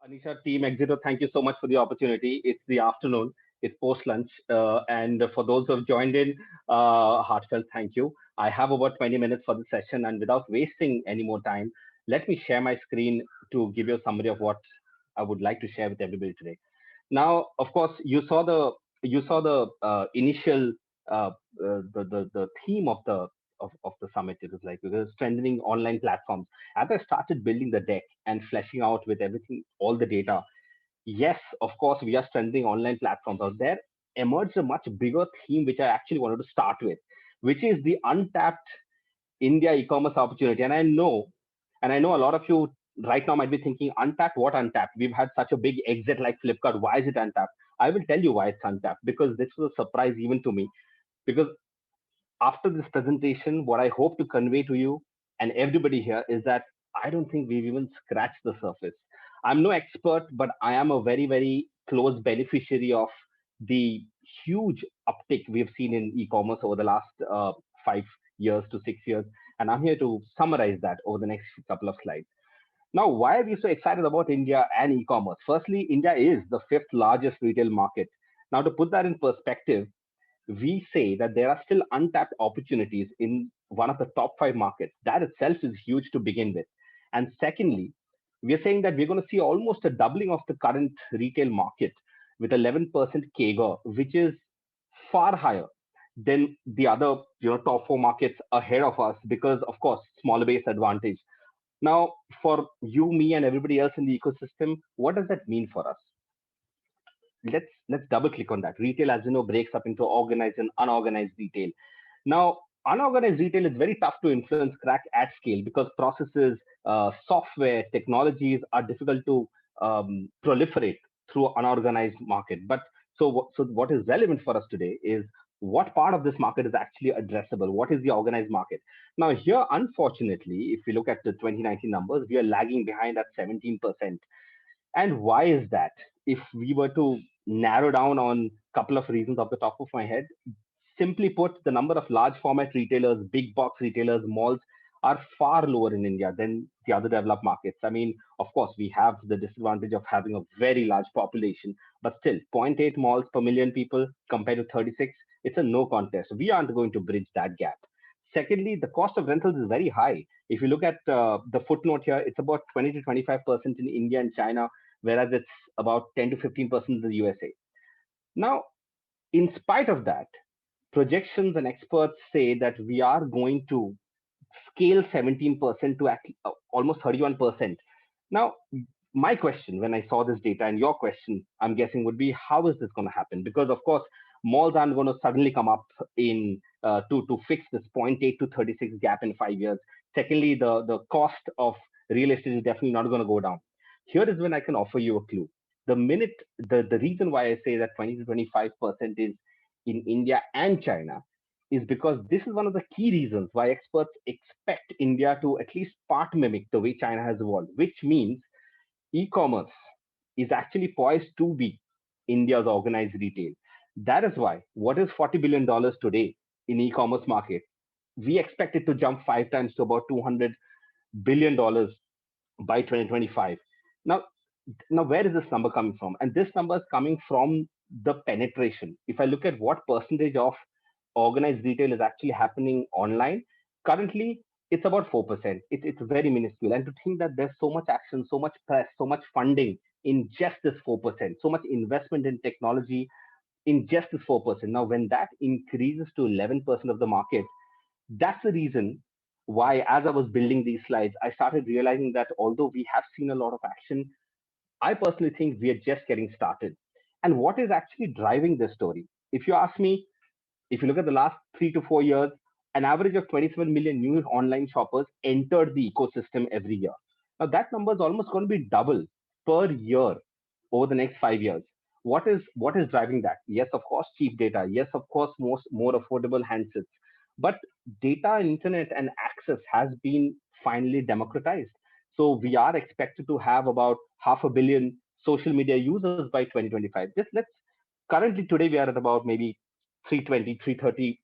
Anisha, Team Exeter, thank you so much for the opportunity. It's the afternoon, it's post lunch. And for those who have joined in, heartfelt thank you. I have about 20 minutes for the session, and without wasting any more time, let me share my screen to give you a summary of what I would like to share with everybody today. Now, of course, you saw the initial the theme of the summit. It was like because strengthening online platforms. As I started building the deck and fleshing out with everything, all the data, yes, of course, we are strengthening online platforms. Out there emerged a much bigger theme, which I actually wanted to start with, which is the untapped India e-commerce opportunity. And I know a lot of you right now might be thinking, untapped, what untapped? We've had such a big exit like Flipkart. Why is it untapped? I will tell you why it's untapped, because this was a surprise even to me. Because after this presentation, what I hope to convey to you and everybody here is that I don't think we've even scratched the surface. I'm no expert, but I am a very, very close beneficiary of the huge uptick we've seen in e-commerce over the last 5 years to 6 years. And I'm here to summarize that over the next couple of slides. Now, why are we so excited about India and e-commerce? Firstly, India is the fifth largest retail market. Now, to put that in perspective, we say that there are still untapped opportunities in one of the top five markets. That itself is huge to begin with. And secondly, we are saying that we're going to see almost a doubling of the current retail market with 11% CAGR, which is far higher than the other top four markets ahead of us because, of course, smaller base advantage. Now, for you, me, and everybody else in the ecosystem, what does that mean for us? Let's double click on that. Retail, as you know, breaks up into organized and unorganized retail. Now, unorganized retail is very tough to influence, crack at scale because processes, software, technologies are difficult to proliferate through unorganized market. But so what is relevant for us today is what part of this market is actually addressable? What is the organized market? Now, here, unfortunately, if we look at the 2019 numbers, we are lagging behind at 17%. And why is that? If we were to narrow down on a couple of reasons off the top of my head, simply put, the number of large format retailers, big box retailers, malls are far lower in India than the other developed markets. I mean, of course, we have the disadvantage of having a very large population, but still, zero point 0.8 malls per million people compared to 36, it's a no contest. We aren't going to bridge that gap. Secondly, the cost of rentals is very high. If you look at the footnote here, it's about 20 to 25% in India and China, whereas it's about 10 to 15% in the USA. Now, in spite of that, projections and experts say that we are going to scale 17% to almost 31%. Now, my question when I saw this data, and your question, I'm guessing, would be how is this going to happen? Because, of course, malls aren't going to suddenly come up in to fix this zero point 0.8 to 36 gap in 5 years. Secondly, the cost of real estate is definitely not going to go down. Here is when I can offer you a clue. The reason why I say that 20 to 25% is in India and China is because this is one of the key reasons why experts expect India to at least part mimic the way China has evolved, which means e-commerce is actually poised to be India's organized retail. That is why what is $40 billion dollars today in e-commerce market, we expect it to jump five times to about $200 billion by 2025. Now, now where is this number coming from? And this number is coming from the penetration. If I look at what percentage of organized retail is actually happening online, currently it's about 4%. It's very minuscule. And to think that there's so much action, so much press, so much funding in just this 4%, so much investment in technology in just this 4%. Now, when that increases to 11% of the market, that's the reason why, as I was building these slides, I started realizing that although we have seen a lot of action, I personally think we are just getting started. And what is actually driving this story? If you ask me, if you look at the last 3 to 4 years, an average of 27 million new online shoppers entered the ecosystem every year. Now that number is almost going to be double per year over the next 5 years. What is driving that? Yes, of course, cheap data. Yes, of course, more affordable handsets. But data, internet, and access has been finally democratized. So we are expected to have about half a billion social media users by 2025. Just let's currently today we are at about maybe 320, 330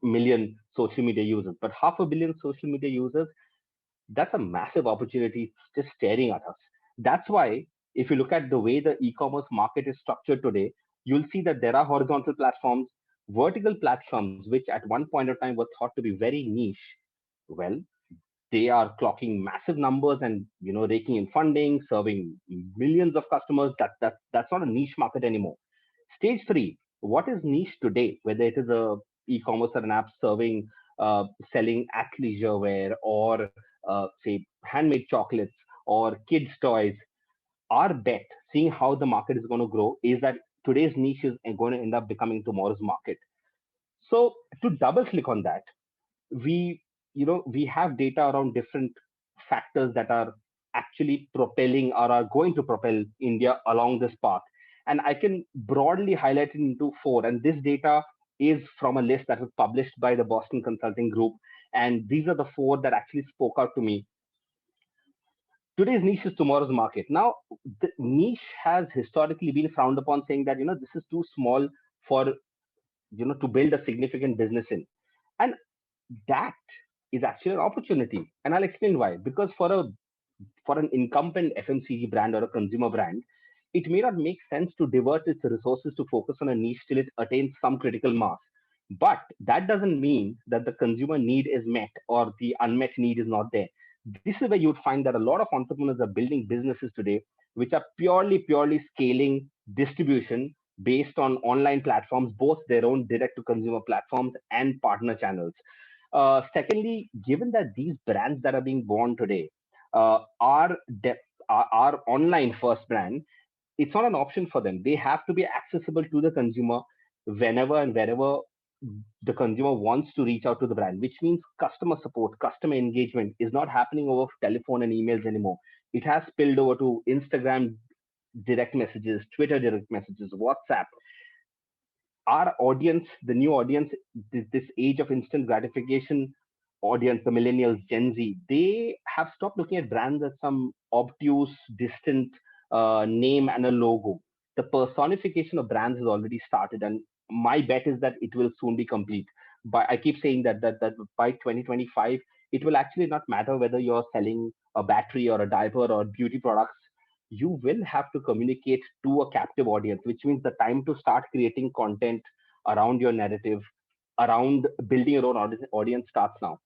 million social media users, but half a billion social media users, that's a massive opportunity just staring at us. That's why If you look at the way the e-commerce market is structured today, you'll see that there are horizontal platforms, vertical platforms, which at one point of time were thought to be very niche. Well, they are clocking massive numbers and raking in funding, serving millions of customers. That's not a niche market anymore. Stage three, what is niche today? Whether it is a e-commerce or an app serving, selling athleisure wear, or say handmade chocolates or kids toys. Our bet, seeing how the market is going to grow, is that today's niche is going to end up becoming tomorrow's market. So to double click on that, we we have data around different factors that are actually propelling or are going to propel India along this path, and I can broadly highlight it into four. And this data is from a list that was published by the Boston Consulting Group, and these are the four that actually spoke out to me. Today's niche is tomorrow's market. Now, the niche has historically been frowned upon, saying that this is too small for to build a significant business in, and that is actually an opportunity. And I'll explain why. Because for an incumbent FMCG brand or a consumer brand, it may not make sense to divert its resources to focus on a niche till it attains some critical mass. But that doesn't mean that the consumer need is met or the unmet need is not there. This is where you would find that a lot of entrepreneurs are building businesses today which are purely scaling distribution based on online platforms, both their own direct to consumer platforms and partner channels. Secondly, given that these brands that are being born today are, are online first brand, it's not an option for them. They have to be accessible to the consumer whenever and wherever the consumer wants to reach out to the brand, which means customer support, customer engagement is not happening over telephone and emails anymore. It has spilled over to Instagram direct messages, Twitter direct messages, WhatsApp. Our audience, the new audience, this age of instant gratification audience, the millennials, Gen Z, they have stopped looking at brands as some obtuse, distant name and a logo. The personification of brands has already started, and my bet is that it will soon be complete. But I keep saying that by 2025, it will actually not matter whether you're selling a battery or a diaper or beauty products. You will have to communicate to a captive audience, which means the time to start creating content around your narrative, around building your own audience starts now.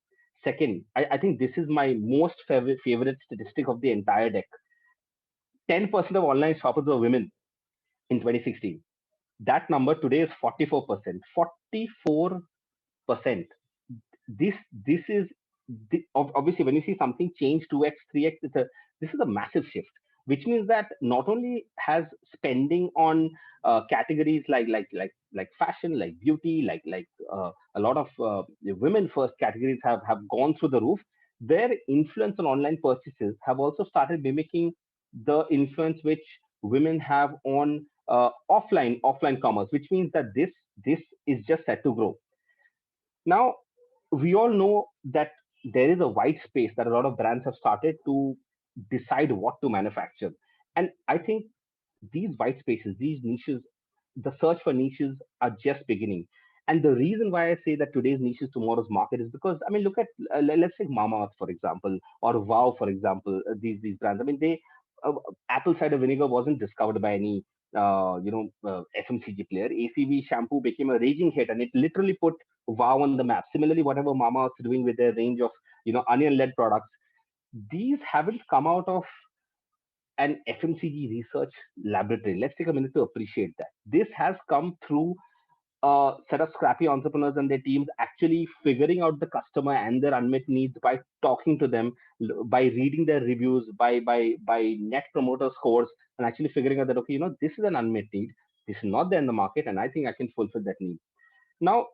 Second, I think this is my most favorite statistic of the entire deck. 10% of online shoppers were women in 2016. That number today is 44%. 44%. This is obviously when you see something change 2x, 3x, this is a massive shift, which means that not only has spending on categories like fashion, like beauty, a lot of women first categories have gone through the roof. Their influence on online purchases have also started mimicking the influence which women have on offline commerce, which means that this is just set to grow. Now, we all know that there is a white space that a lot of brands have started to decide what to manufacture. And I think these white spaces, these niches, the search for niches are just beginning. And the reason why I say that today's niche is tomorrow's market is because, I mean, look at, let's take Mama, for example, or Wow, for example, these brands. I mean, uh, apple cider vinegar wasn't discovered by any, FMCG player. ACV shampoo became a raging hit and it literally put Wow on the map. Similarly, whatever Mama is doing with their range of, onion-led products, these haven't come out of an FMCG research laboratory. Let's take a minute to appreciate that. This has come through a set of scrappy entrepreneurs and their teams actually figuring out the customer and their unmet needs by talking to them, by reading their reviews, by net promoter scores, and actually figuring out that okay, this is an unmet need. This is not there in the market, and I think I can fulfill that need. Now,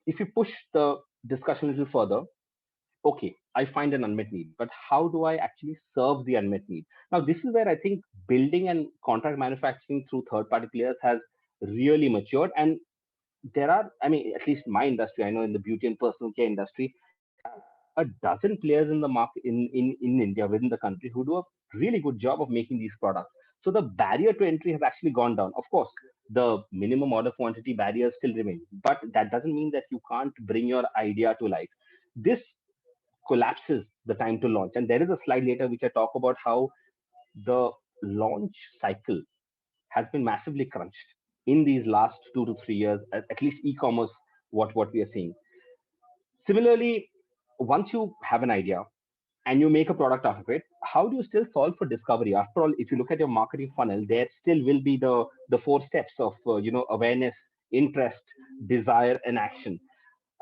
if you push the discussion a little further, okay, I find an unmet need, but how do I actually serve the unmet need? Now, this is where I think building and contract manufacturing through third party players has really matured. And there are, I mean, at least my industry, I know in the beauty and personal care industry, there are a dozen players in the market in India within the country who do a really good job of making these products. So the barrier to entry has actually gone down. Of course, the minimum order quantity barriers still remain, but that doesn't mean that you can't bring your idea to life. This collapses the time to launch. And there is a slide later which I talk about how the launch cycle has been massively crunched in these last 2 to 3 years, at least e-commerce, what we are seeing. Similarly, once you have an idea and you make a product out of it, how do you still solve for discovery? After all, if you look at your marketing funnel, there still will be the four steps of awareness, interest, desire, and action.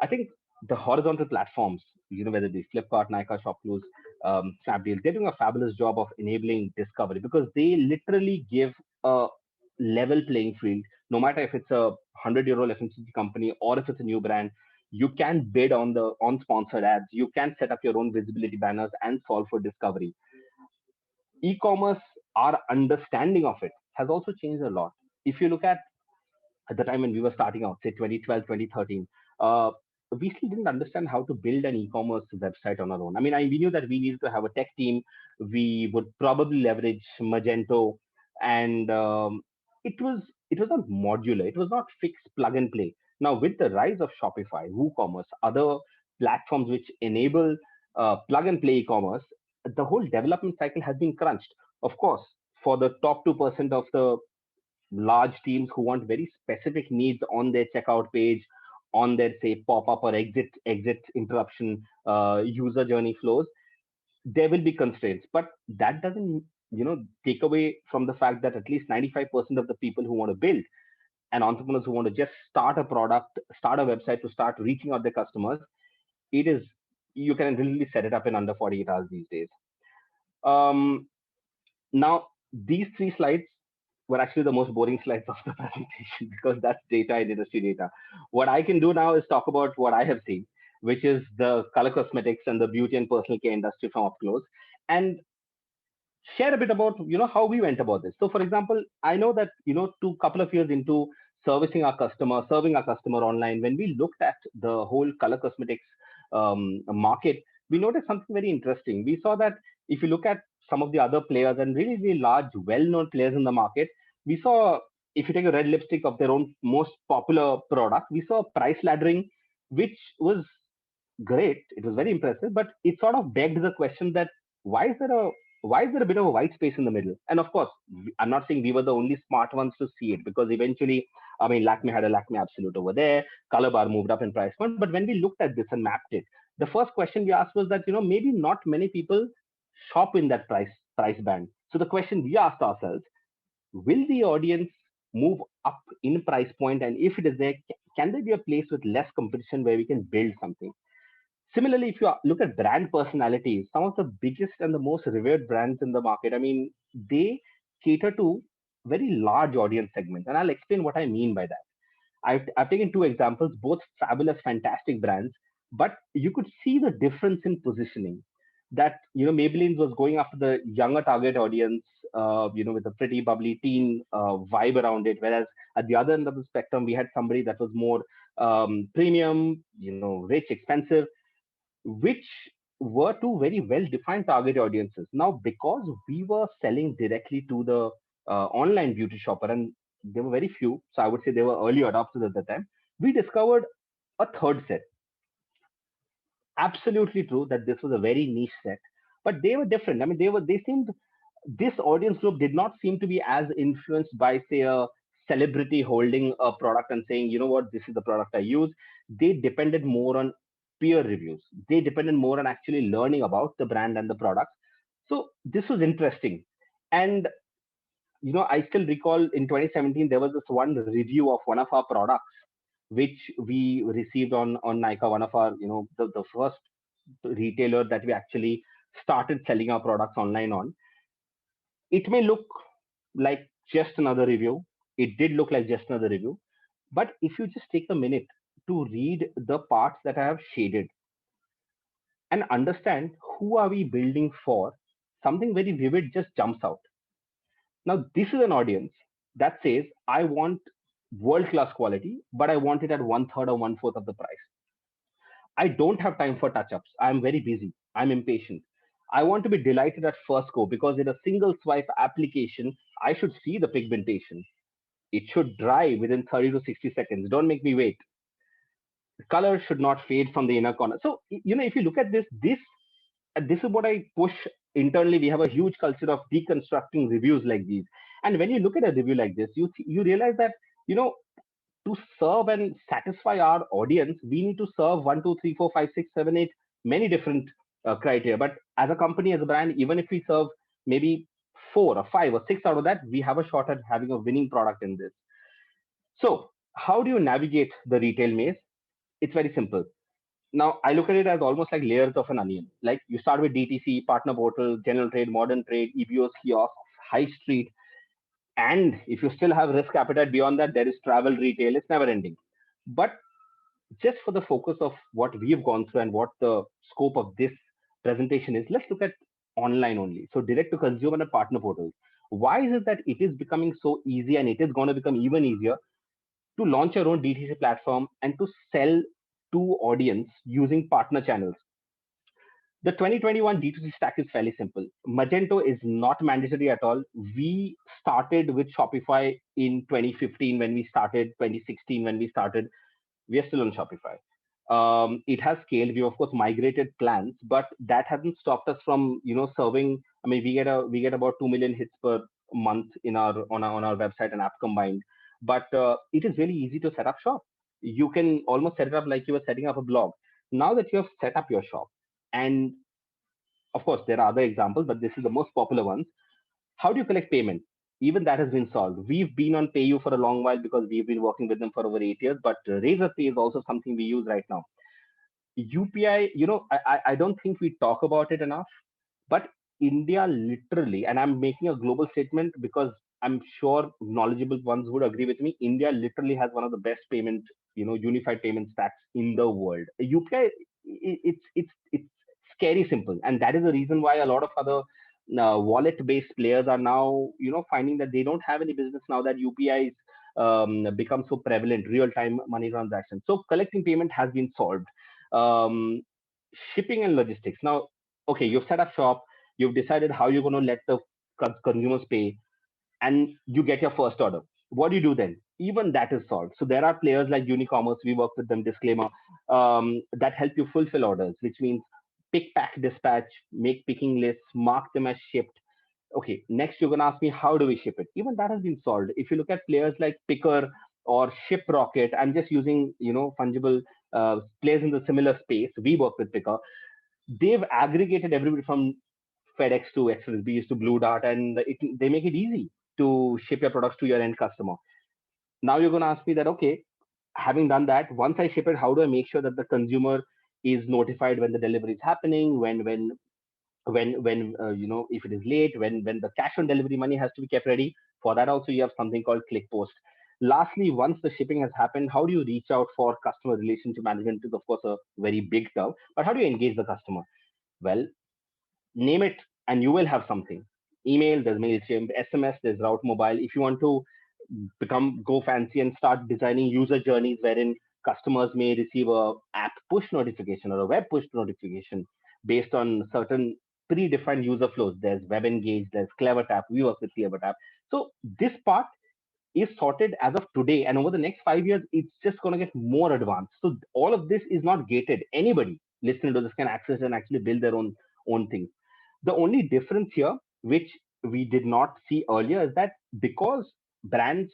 I think the horizontal platforms, whether it be Flipkart, Nykaa, Shopclose, Snapdeal, they're doing a fabulous job of enabling discovery because they literally give a level playing field. No matter if it's a 100-year-old FMCG company or if it's a new brand, you can bid on sponsored ads. You can set up your own visibility banners and solve for discovery. E-commerce, our understanding of it has also changed a lot. If you look at the time when we were starting out, say 2012, 2013, we still didn't understand how to build an e-commerce website on our own. I mean, we knew that we needed to have a tech team. We would probably leverage Magento, and it was not modular. It was not fixed plug and play. Now, with the rise of Shopify, WooCommerce, other platforms which enable plug and play e-commerce, the whole development cycle has been crunched. Of course, for the top 2% of the large teams who want very specific needs on their checkout page, on their say pop-up or exit interruption user journey flows, there will be constraints. But that doesn't take away from the fact that at least 95% of the people who want to build and entrepreneurs who want to just start a product, start a website to start reaching out their customers, it is you can really set it up in under 48 hours these days. Um, Now, these three slides were actually the most boring slides of the presentation because that's data and industry data. What I can do now is talk about what I have seen, which is the color cosmetics and the beauty and personal care industry from up close, and share a bit about how we went about this. So, for example, I know that two couple of years into serving our customer online, when we looked at the whole color cosmetics market, we noticed something very interesting. We saw that if you look at some of the other players and really, really large, well-known players in the market, we saw if you take a red lipstick of their own most popular product, we saw price laddering, which was great. It was very impressive, but it sort of begged the question that why is there a why is there a bit of a white space in the middle? And of course, I'm not saying we were the only smart ones to see it because eventually, I mean, Lakme had a Lakme Absolute over there, Color Bar moved up in price point. But when we looked at this and mapped it, the first question we asked was that maybe not many people shop in that price band. So the question we asked ourselves: will the audience move up in price point? And if it is there, can there be a place with less competition where we can build something? Similarly, if you look at brand personalities, some of the biggest and the most revered brands in the market, I mean, they cater to very large audience segments. And I'll explain what I mean by that. I've taken two examples, both fabulous, fantastic brands, but you could see the difference in positioning. That Maybelline was going after the younger target audience, with a pretty bubbly teen vibe around it, whereas at the other end of the spectrum, we had somebody that was more premium, rich, expensive, which were two very well defined target audiences. Now, because we were selling directly to the online beauty shopper, and there were very few, so I would say they were early adopters at the time, we discovered a third set. Absolutely true that this was a very niche set, but they were different. I mean, they seemed this audience group did not seem to be as influenced by, say, a celebrity holding a product and saying, you know what, this is the product I use. They depended more on peer reviews. They depended more on actually learning about the brand and the products. So this was interesting. And I still recall in 2017 there was this one review of one of our products which we received on Nykaa, one of our the first retailer that we actually started selling our products online on. It may look like just another review. It did look like just another review. But if you just take a minute to read the parts that I have shaded and understand who are we building for, something very vivid just jumps out. Now, this is an audience that says, I want world class quality, but I want it at one third or one fourth of the price. I don't have time for touch ups. I'm very busy. I'm impatient. I want to be delighted at first go because in a single swipe application, I should see the pigmentation. It should dry within 30 to 60 seconds. Don't make me wait. The color should not fade from the inner corner. So, if you look at this is what I push internally we have a huge culture of deconstructing reviews like these. And when you look at a review like this, you realize that, you know, to serve and satisfy our audience, we need to serve one, two, three, four, five, six, seven, eight, many different criteria. But as a company, as a brand, even if we serve maybe four or five or six out of that, we have a shot at having a winning product in this. So, how do you navigate the retail maze? It's very simple. Now, I look at it as almost like layers of an onion. Like you start with DTC, partner portal, general trade, modern trade, EBOs, kiosks, high street, and if you still have risk appetite beyond that, there is travel retail. It's never ending. But just for the focus of what we've gone through and what the scope of this presentation is, let's look at online only. So direct to consumer and partner portals. Why is it that it is becoming so easy and it is going to become even easier to launch your own DTC platform and to sell to audience using partner channels? The 2021 D2C stack is fairly simple. Magento is not mandatory at all. We started with Shopify in 2015 when we started, 2016 when we started. We are still on Shopify. It has scaled. We of course migrated plans, but that hasn't stopped us from, you know, serving. I mean, we get about 2 million hits per month in our on our website and app combined. But it is really easy to set up shop. You can almost set it up like you were setting up a blog. Now that you have set up your shop, and of course there are other examples, but this is the most popular one. How do you collect payment? Even that has been solved. We've been on PayU for a long while because we've been working with them for over 8 years, but Razorpay is also something we use right now. UPI, you know, I don't think we talk about it enough, but India literally, and I'm making a global statement because I'm sure knowledgeable ones would agree with me. India literally has one of the best payment, you know, unified payment stacks in the world. UPI, it's scary simple, and that is the reason why a lot of other wallet-based players are now, you know, finding that they don't have any business now that UPIs become so prevalent, real-time money transactions. So collecting payment has been solved. Um, Shipping and logistics. Now, okay, you've set up shop, you've decided how you're going to let the consumers pay, and you get your first order. What do you do then? Even that is solved. So there are players like Unicommerce, we work with them, disclaimer, that help you fulfill orders, which means pick, pack, dispatch, make picking lists, mark them as shipped. Okay, next you're going to ask me, how do we ship it? Even that has been solved. If you look at players like Picker or ShipRocket, I'm just using, you know, fungible players in the similar space. We work with Picker. They've aggregated everybody from FedEx to Express to Blue Dart, and they make it easy to ship your products to your end customer. Now you're going to ask me that, okay, having done that, once I ship it, how do I make sure that the consumer is notified when the delivery is happening, when you know, if it is late, when the cash on delivery money has to be kept ready? For that also you have something called Click Post. Lastly, once the shipping has happened, how do you reach out for customer relationship management? Is of course a very big term, but how do you engage the customer? Well, name it and you will have something. Email, there's MailChimp. SMS, there's Route Mobile. If you want to go fancy and start designing user journeys wherein customers may receive a app push notification or a web push notification based on certain predefined user flows. There's Web Engage, there's CleverTap. We work with CleverTap. So this part is sorted as of today, and over the next 5 years it's just going to get more advanced. So all of this is not gated. Anybody listening to this can access and actually build their own things. The only difference here, which we did not see earlier, is that because an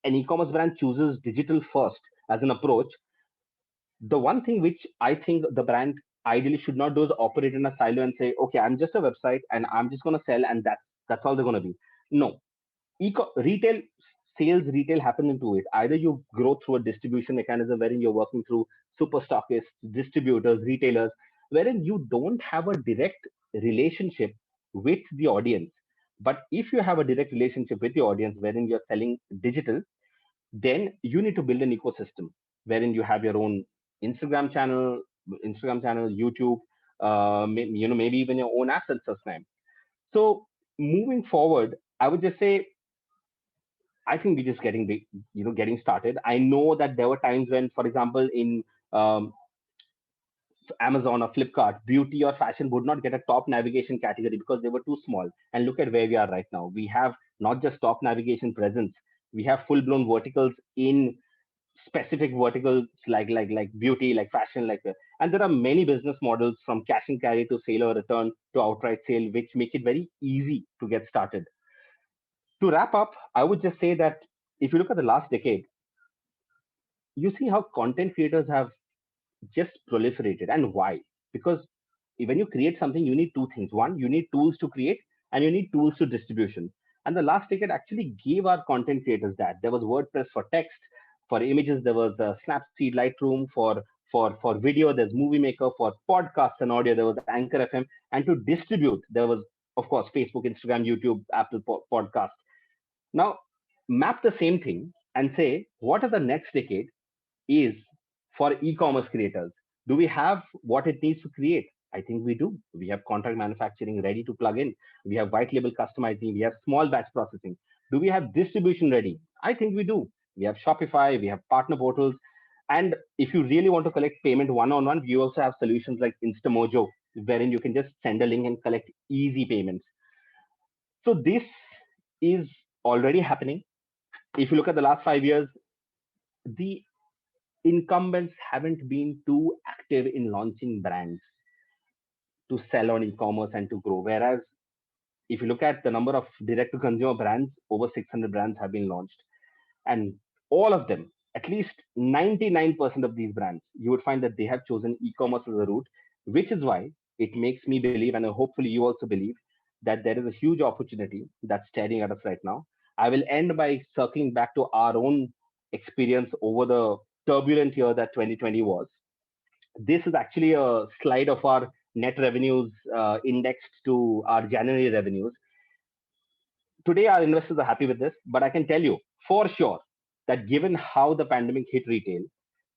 e-commerce brand chooses digital first as an approach, the one thing which I think the brand ideally should not do is operate in a silo and say, okay, I'm just a website and I'm just going to sell, and that's all they're going to be. No, retail sales, retail happen into it. Either you grow through a distribution mechanism wherein you're working through super stockists, distributors, retailers, wherein you don't have a direct relationship with the audience. But if you have a direct relationship with the audience wherein you're selling digital, then you need to build an ecosystem wherein you have your own instagram channel YouTube, you know, maybe even your own assets subscribe. So moving forward, I would just say, I think we're just getting big, you know, getting started. I know that there were times when, for example, in um, Amazon or Flipkart, beauty or fashion would not get a top navigation category because they were too small. And look at where we are right now. We have not just top navigation presence, we have full blown verticals in specific verticals like beauty, like fashion, and there are many business models from cash and carry to sale or return to outright sale, which make it very easy to get started. To wrap up, I would just say that if you look at the last decade, you see how content creators have just proliferated. And why? Because when you create something, you need two things. One, you need tools to create, and you need tools to distribution. And the last decade actually gave our content creators that. There was WordPress for text, for images there was Snapseed, Lightroom, for video there's Movie Maker, for podcasts and audio there was Anchor FM, and to distribute there was, of course, Facebook, Instagram, YouTube, Apple Podcast. Now map the same thing and say what are the next decade is for e-commerce creators. Do we have what it needs to create? I think we do. We have contract manufacturing ready to plug in. We have white label customizing. We have small batch processing. Do we have distribution ready? I think we do. We have Shopify. We have partner portals. And if you really want to collect payment one-on-one, we also have solutions like Instamojo, wherein you can just send a link and collect easy payments. So this is already happening. If you look at the last 5 years, the incumbents haven't been too active in launching brands to sell on e-commerce and to grow. Whereas if you look at the number of direct to consumer brands, over 600 brands have been launched. And all of them, at least 99% of these brands, you would find that they have chosen e-commerce as a route, which is why it makes me believe, and hopefully you also believe, that there is a huge opportunity that's staring at us right now. I will end by circling back to our own experience over the turbulent year that 2020 was. This is actually a slide of our net revenues indexed to our January revenues. Today, our investors are happy with this, but I can tell you for sure that given how the pandemic hit retail,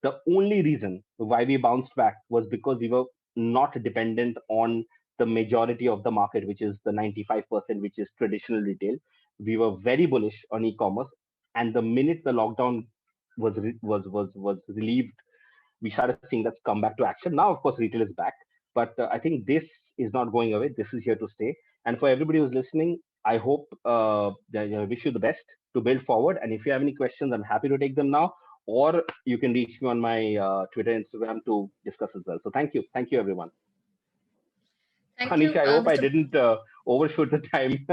the only reason why we bounced back was because we were not dependent on the majority of the market, which is the 95%, which is traditional retail. We were very bullish on e-commerce, and the minute the lockdown was relieved, we started seeing that come back to action. Now, of course, retail is back, but I think this is not going away. This is here to stay. And for everybody who's listening, I hope that, wish you the best to build forward. And if you have any questions, I'm happy to take them now, or you can reach me on my Twitter, Instagram to discuss as well. So thank you, everyone. Thank you, Anisha, I hope I Mr. didn't overshoot the time.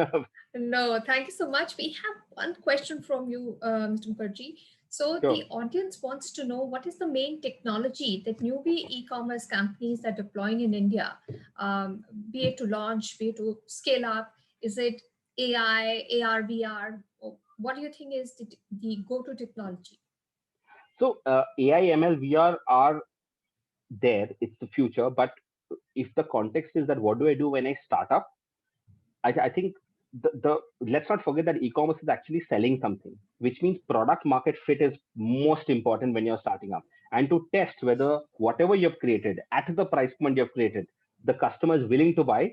No, thank you so much. We have one question from you, Mr. Mukherjee. So Sure. the audience wants to know what is the main technology that newbie e-commerce companies are deploying in India, be it to launch, be it to scale up. Is it AI, AR, VR? Or what do you think is the go-to technology? So AI, ML, VR are there. It's the future. But if the context is that what do I do when I start up, I think the let's not forget that e-commerce is actually selling something, which means product market fit is most important when you're starting up. And to test whether whatever you've created at the price point you've created, the customer is willing to buy,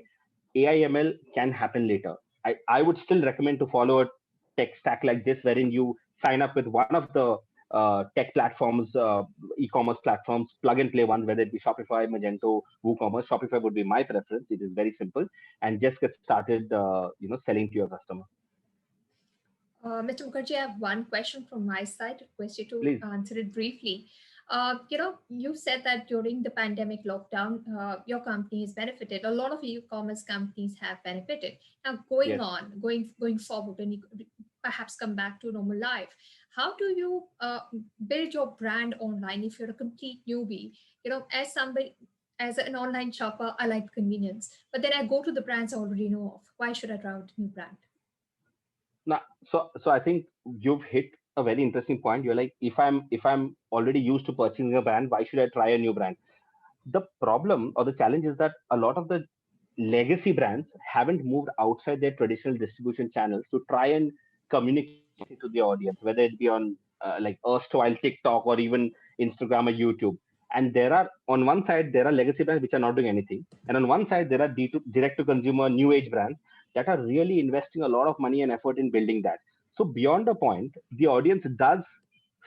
AIML can happen later. I would still recommend to follow a tech stack like this, wherein you sign up with one of the tech platforms, e-commerce platforms, plug and play ones, whether it be Shopify, Magento, WooCommerce. Shopify would be my preference. It is very simple, and just get started, selling to your customer. Mr. Mukherjee, I have one question from my side. Request you to Please. answer it briefly. You said that during the pandemic lockdown, your company has benefited. A lot of e-commerce companies have benefited. Now, Yes. going forward, and you perhaps come back to normal life, how do you build your brand online if you're a complete newbie? As somebody, as an online shopper, I like convenience, but then I go to the brands I already know of. Why should I try out a new brand? Now, so I think you've hit a very interesting point. You're like, if I'm already used to purchasing a brand, why should I try a new brand? The problem or the challenge is that a lot of the legacy brands haven't moved outside their traditional distribution channels to try and communicate to the audience, whether it be on like erstwhile TikTok or even Instagram or YouTube. And there are, on one side, there are legacy brands which are not doing anything, and on one side there are direct to consumer new age brands that are really investing a lot of money and effort in building that. So beyond the point, the audience does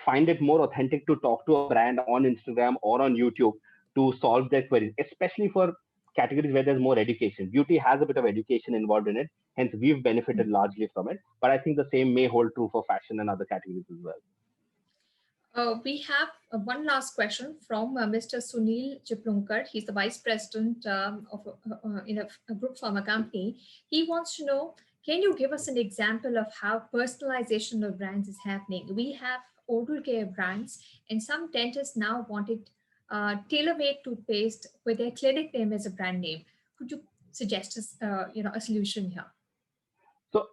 find it more authentic to talk to a brand on Instagram or on YouTube to solve their queries, especially for categories where there's more education. Beauty has a bit of education involved in it, hence we've benefited largely from it. But I think the same may hold true for fashion and other categories as well. We have one last question from Mr. Sunil Chiplunkar. He's the vice president of in a group pharma company. He wants to know, can you give us an example of how personalization of brands is happening? We have oral care brands, and some dentists now wanted tailor-made toothpaste with their clinic name as a brand name. Could you suggest us, a solution here? So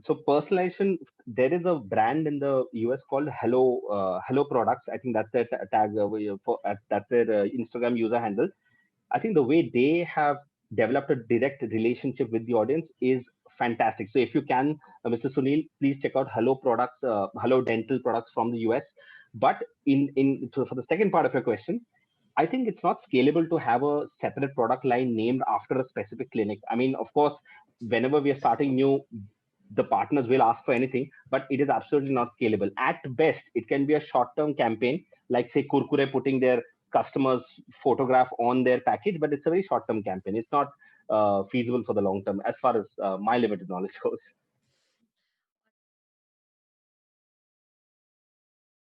so personalization. There is a brand in the US called Hello Products. I think that's their tag. That's their Instagram user handle. I think the way they have developed a direct relationship with the audience is fantastic. So if you can, Mr. Sunil, please check out Hello Dental Products from the US. But so for the second part of your question, I think it's not scalable to have a separate product line named after a specific clinic. I mean, of course, whenever we are starting new, the partners will ask for anything, but it is absolutely not scalable. At best, it can be a short-term campaign, like say Kurkure putting their customers' photograph on their package, but it's a very short-term campaign. It's not feasible for the long term, as far as my limited knowledge goes.